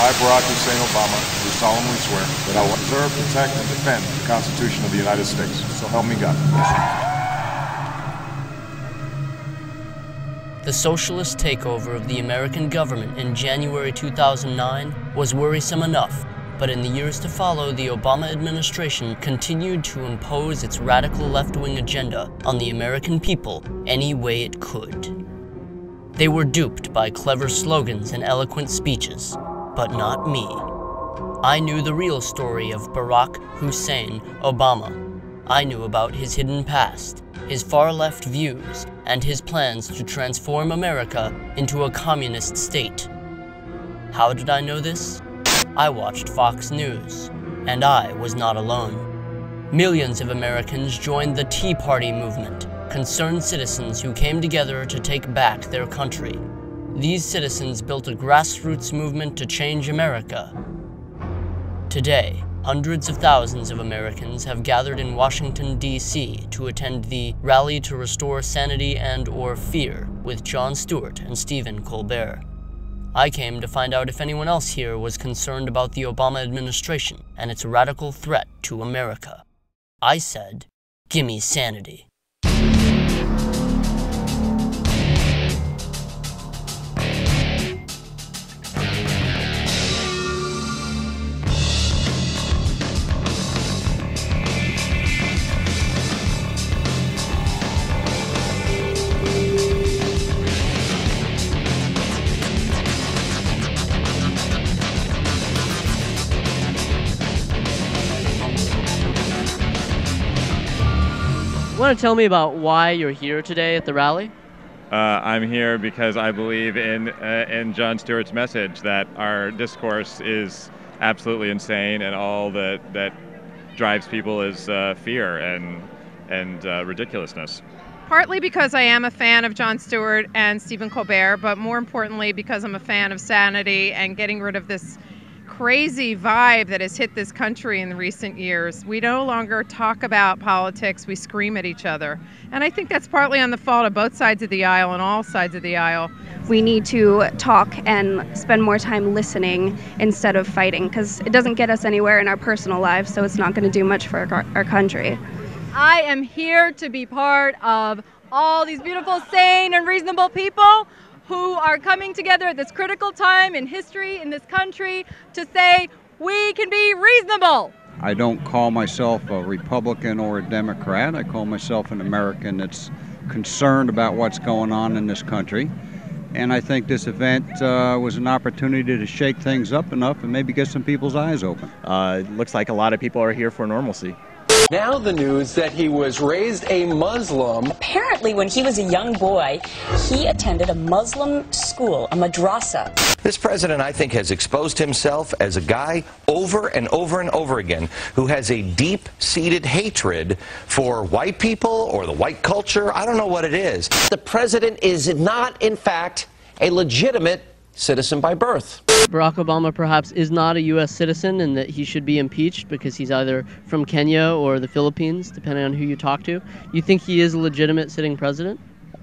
I, Barack Hussein Obama, do solemnly swear that I will preserve, protect, and defend the Constitution of the United States. So help me God. The socialist takeover of the American government in January 2009 was worrisome enough, but in the years to follow, the Obama administration continued to impose its radical left-wing agenda on the American people any way it could. They were duped by clever slogans and eloquent speeches, but not me. I knew the real story of Barack Hussein Obama. I knew about his hidden past, his far-left views, and his plans to transform America into a communist state. How did I know this? I watched Fox News, and I was not alone. Millions of Americans joined the Tea Party movement, concerned citizens who came together to take back their country. These citizens built a grassroots movement to change America. Today, hundreds of thousands of Americans have gathered in Washington, D.C. to attend the Rally to Restore Sanity and/or Fear with Jon Stewart and Stephen Colbert. I came to find out if anyone else here was concerned about the Obama administration and its radical threat to America. I said, "Gimme sanity." Want to tell me about why you're here today at the rally? I'm here because I believe in Jon Stewart's message that our discourse is absolutely insane, and all that drives people is fear and ridiculousness. Partly because I am a fan of Jon Stewart and Stephen Colbert, but more importantly because I'm a fan of sanity and getting rid of this crazy vibe that has hit this country in recent years. We no longer talk about politics, we scream at each other. And I think that's partly on the fault of both sides of the aisle and all sides of the aisle. We need to talk and spend more time listening instead of fighting, because it doesn't get us anywhere in our personal lives, so it's not going to do much for our country. I am here to be part of all these beautiful, sane, and reasonable people who are coming together at this critical time in history in this country to say we can be reasonable. I don't call myself a Republican or a Democrat. I call myself an American that's concerned about what's going on in this country. And I think this event was an opportunity to shake things up enough and maybe get some people's eyes open. It looks like a lot of people are here for normalcy. Now the news that he was raised a Muslim. Apparently, when he was a young boy, he attended a Muslim school, a madrasa. This president, I think, has exposed himself as a guy over and over and over again who has a deep-seated hatred for white people or the white culture. I don't know what it is. The president is not, in fact, a legitimate citizen by birth. Barack Obama perhaps is not a U.S. citizen and that he should be impeached because he's either from Kenya or the Philippines, depending on who you talk to. You think he is a legitimate sitting president?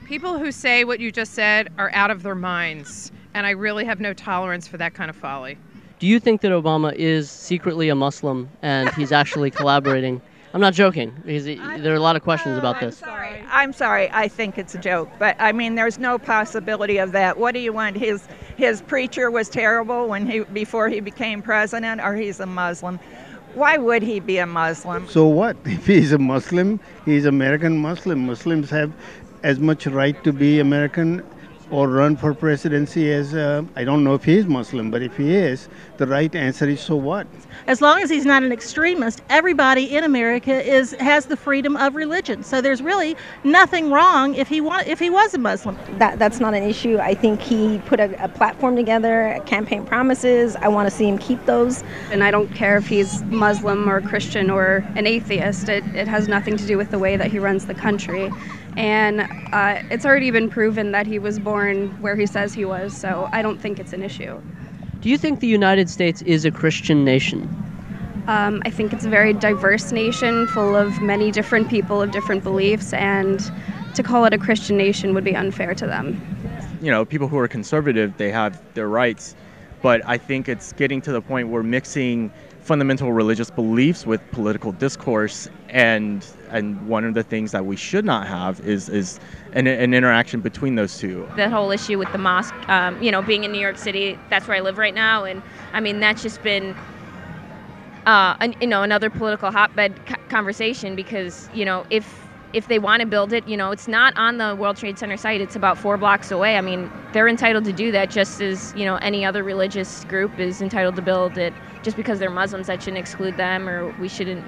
People who say what you just said are out of their minds, and I really have no tolerance for that kind of folly. Do you think that Obama is secretly a Muslim and he's actually collaborating? I'm not joking, because there are a lot of questions about this. I'm sorry, I think it's a joke, but I mean, there's no possibility of that. What do you want? His preacher was terrible before he became president, or he's a Muslim. Why would he be a Muslim? So what? If he's a Muslim, he's American Muslim. Muslims have as much right to be American or run for presidency as, I don't know if he is Muslim, but if he is, the right answer is so what? As long as he's not an extremist, everybody in America has the freedom of religion. So there's really nothing wrong if he was a Muslim. That's not an issue. I think he put a platform together, campaign promises. I want to see him keep those. And I don't care if he's Muslim or Christian or an atheist. It has nothing to do with the way that he runs the country. And it's already been proven that he was born where he says he was, so I don't think it's an issue. Do you think the United States is a Christian nation? I think it's a very diverse nation full of many different people of different beliefs, and to call it a Christian nation would be unfair to them. You know, people who are conservative, they have their rights, but I think it's getting to the point where mixing fundamental religious beliefs with political discourse, and one of the things that we should not have is an interaction between those two. The whole issue with the mosque, being in New York City, that's where I live right now, and I mean that's just been another political hotbed conversation, because if they want to build it, it's not on the World Trade Center site, it's about 4 blocks away. I mean, they're entitled to do that just as, any other religious group is entitled to build it. Just because they're Muslims, that shouldn't exclude them, or we shouldn't,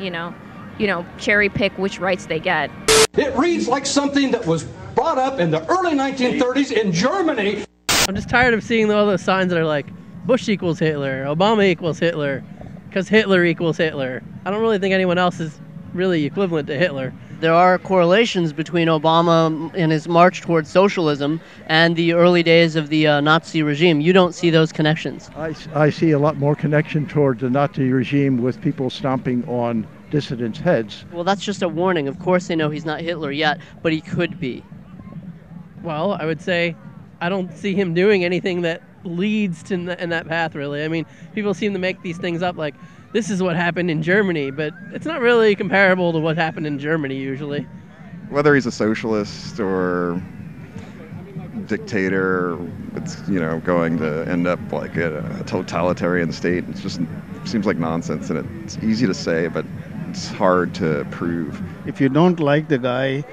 cherry pick which rights they get. It reads like something that was brought up in the early 1930s in Germany. I'm just tired of seeing all those signs that are like, Bush equals Hitler, Obama equals Hitler, because Hitler equals Hitler. I don't really think anyone else is really equivalent to Hitler. There are correlations between Obama and his march towards socialism and the early days of the Nazi regime. You don't see those connections. I see a lot more connection toward the Nazi regime with people stomping on dissidents' heads. Well, that's just a warning. Of course they know he's not Hitler yet, but he could be. Well, I would say I don't see him doing anything that leads to in that path, really. I mean, people seem to make these things up like, this is what happened in Germany, but it's not really comparable to what happened in Germany usually. Whether he's a socialist or dictator, it's going to end up like a totalitarian state. It just seems like nonsense, and it's easy to say, but it's hard to prove. If you don't like the guy,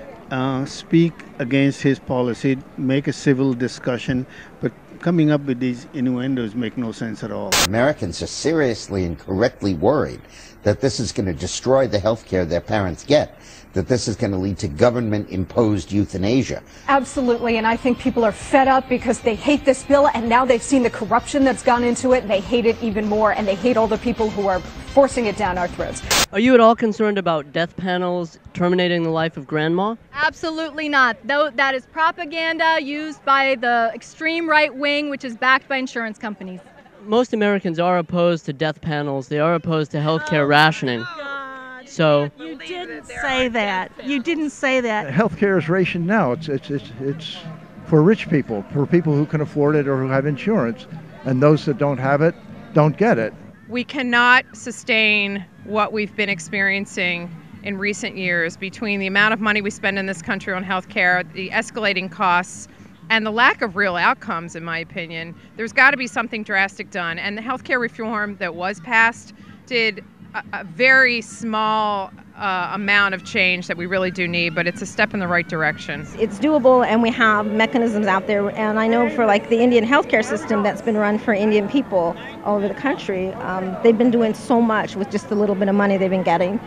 speak against his policy, make a civil discussion, but coming up with these innuendos make no sense at all. Americans are seriously and correctly worried that this is going to destroy the health care their parents get, that this is going to lead to government-imposed euthanasia. Absolutely, and I think people are fed up because they hate this bill, and now they've seen the corruption that's gone into it, and they hate it even more, and they hate all the people who are forcing it down our throats. Are you at all concerned about death panels terminating the life of grandma? Absolutely not. Though that is propaganda used by the extreme right wing, which is backed by insurance companies. Most Americans are opposed to death panels. They are opposed to healthcare rationing. So you didn't say that. You didn't say that. Healthcare is rationed now. It's for rich people, for people who can afford it or who have insurance, and those that don't have it don't get it. We cannot sustain what we've been experiencing in recent years between the amount of money we spend in this country on healthcare, the escalating costs, and the lack of real outcomes, in my opinion. There's got to be something drastic done. And the healthcare reform that was passed did a very small amount of change that we really do need, but it's a step in the right direction. It's doable, and we have mechanisms out there. And I know for like the Indian healthcare system that's been run for Indian people all over the country, they've been doing so much with just the little bit of money they've been getting.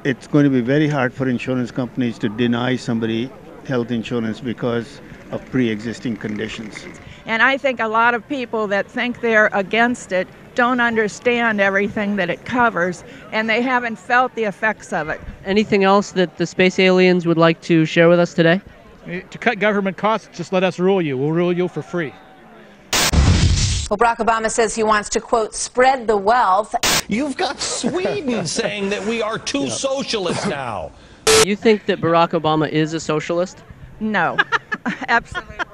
It's going to be very hard for insurance companies to deny somebody health insurance because of pre-existing conditions. And I think a lot of people that think they're against it don't understand everything that it covers, and they haven't felt the effects of it. Anything else that the space aliens would like to share with us today? To cut government costs, just let us rule you. We'll rule you for free. Well, Barack Obama says he wants to, quote, spread the wealth. You've got Sweden saying that we are too socialist now. You think that Barack Obama is a socialist? No, absolutely.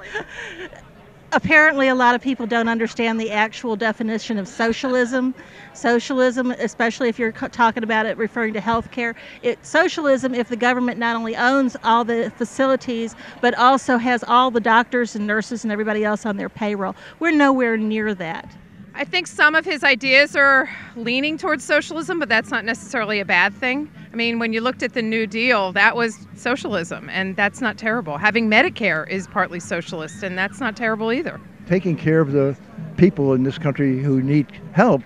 Apparently, a lot of people don't understand the actual definition of socialism. Socialism, especially if you're talking about it referring to healthcare, it's socialism if the government not only owns all the facilities, but also has all the doctors and nurses and everybody else on their payroll. We're nowhere near that. I think some of his ideas are leaning towards socialism, but that's not necessarily a bad thing. I mean, when you looked at the New Deal, that was socialism, and that's not terrible. Having Medicare is partly socialist, and that's not terrible either. Taking care of the people in this country who need help,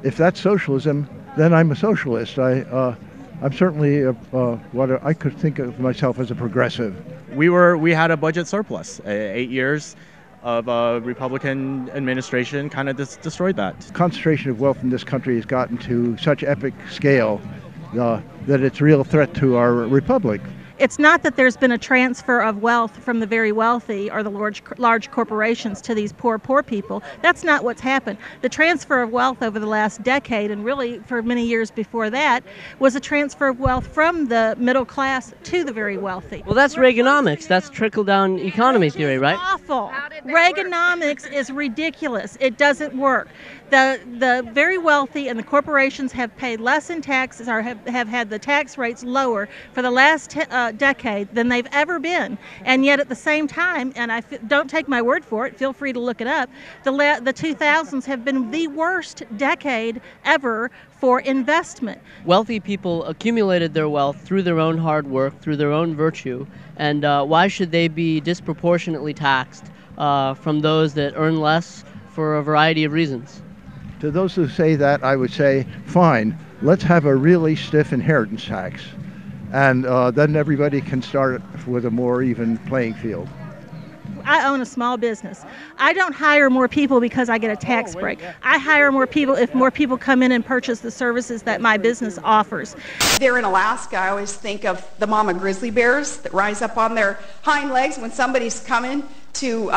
if that's socialism, then I'm a socialist. I'm certainly what I could think of myself as a progressive. We had a budget surplus. 8 years of a Republican administration kind of destroyed that. Concentration of wealth in this country has gotten to such epic scale that it's a real threat to our republic. it's not that there's been a transfer of wealth from the very wealthy or the large corporations to these poor people. That's not what's happened. The transfer of wealth over the last decade, and really for many years before that, was a transfer of wealth from the middle class to the very wealthy. Well, that's Reaganomics. That's trickle-down economy theory, right? Awful. Reaganomics is ridiculous. It doesn't work. The very wealthy and the corporations have paid less in taxes, or have had the tax rates lower for the last decade than they've ever been. And yet at the same time, and don't take my word for it, feel free to look it up, the 2000s have been the worst decade ever for investment. Wealthy people accumulated their wealth through their own hard work, through their own virtue, and why should they be disproportionately taxed from those that earn less for a variety of reasons? To those who say that, I would say, fine, let's have a really stiff inheritance tax, and then everybody can start with a more even playing field. I own a small business. I don't hire more people because I get a tax break. I hire more people if more people come in and purchase the services that my business offers. There in Alaska, I always think of the mama grizzly bears that rise up on their hind legs when somebody's coming to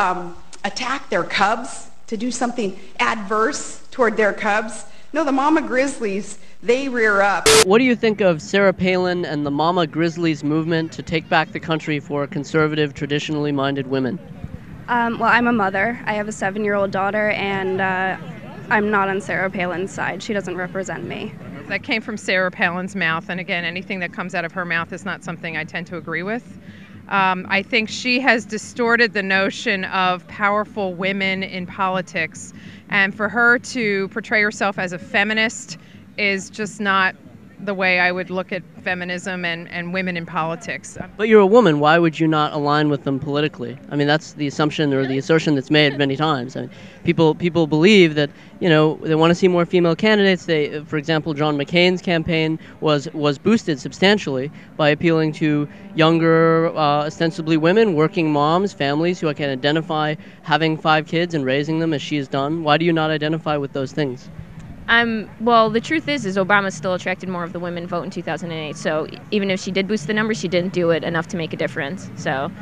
attack their cubs, to do something adverse toward their cubs. No, the mama grizzlies, they rear up. What do you think of Sarah Palin and the Mama Grizzlies movement to take back the country for conservative, traditionally minded women? Well, I'm a mother. I have a 7-year-old daughter, and I'm not on Sarah Palin's side. She doesn't represent me. That came from Sarah Palin's mouth, and again, anything that comes out of her mouth is not something I tend to agree with. I think she has distorted the notion of powerful women in politics, and for her to portray herself as a feminist is just not the way I would look at feminism and women in politics. But you're a woman. Why would you not align with them politically? I mean, that's the assumption or the assertion that's made many times. I mean, people believe that, you know, they want to see more female candidates. For example, John McCain's campaign was boosted substantially by appealing to younger, ostensibly women, working moms, families who can identify having 5 kids and raising them as she has done. Why do you not identify with those things? Well, the truth is Obama still attracted more of the women vote in 2008. So even if she did boost the numbers, she didn't do it enough to make a difference. So,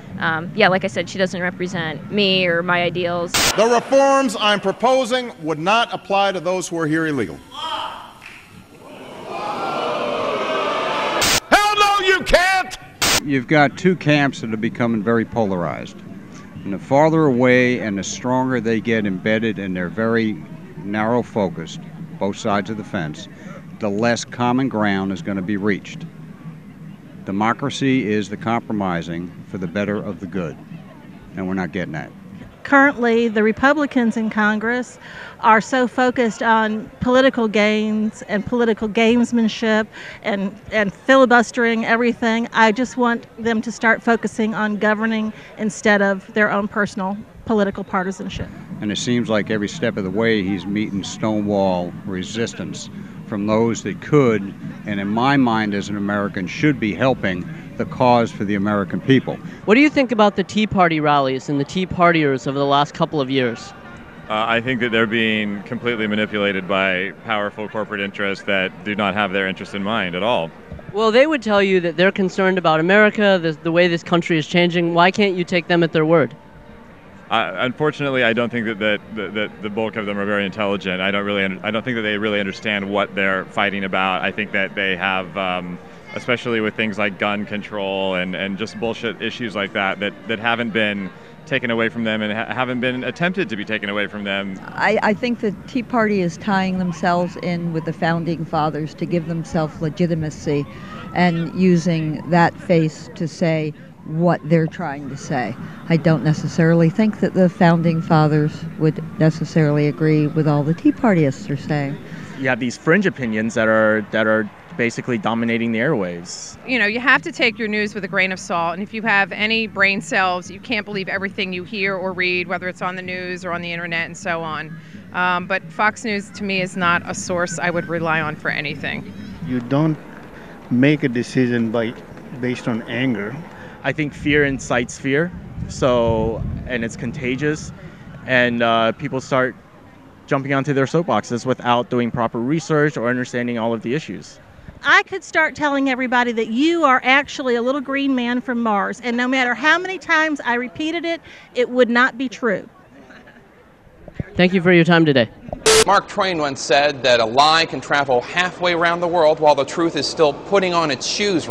yeah, like I said, she doesn't represent me or my ideals. The reforms I'm proposing would not apply to those who are here illegal. Hell no, you can't! You've got two camps that are becoming very polarized. And the farther away and the stronger they get embedded in their very narrow focused, both sides of the fence, the less common ground is going to be reached. Democracy is the compromising for the better of the good, and we're not getting that. Currently, the Republicans in Congress are so focused on political gains and political gamesmanship and filibustering everything. I just want them to start focusing on governing instead of their own personal political partisanship. And it seems like every step of the way he's meeting stonewall resistance from those that could, and in my mind as an American, should be helping the cause for the American people. What do you think about the Tea Party rallies and the Tea Partiers over the last couple of years? I think that they're being completely manipulated by powerful corporate interests that do not have their interest in mind at all. Well, they would tell you that they're concerned about America, the way this country is changing. Why can't you take them at their word? Unfortunately, I don't think that the bulk of them are very intelligent. I don't think that they really understand what they're fighting about. I think that they have, especially with things like gun control and just bullshit issues like that haven't been taken away from them and haven't been attempted to be taken away from them. I think the Tea Party is tying themselves in with the Founding Fathers to give themselves legitimacy and using that face to say what they're trying to say. I don't necessarily think that the Founding Fathers would necessarily agree with all the Tea Partyists are saying. You have these fringe opinions that are basically dominating the airwaves. You know, you have to take your news with a grain of salt, and if you have any brain cells, you can't believe everything you hear or read, whether it's on the news or on the internet and so on. But Fox News, to me, is not a source I would rely on for anything. You don't make a decision based on anger. I think fear incites fear, and it's contagious, and people start jumping onto their soapboxes without doing proper research or understanding all of the issues. I could start telling everybody that you are actually a little green man from Mars, and no matter how many times I repeated it, it would not be true. Thank you for your time today. Mark Twain once said that a lie can travel halfway around the world while the truth is still putting on its shoes.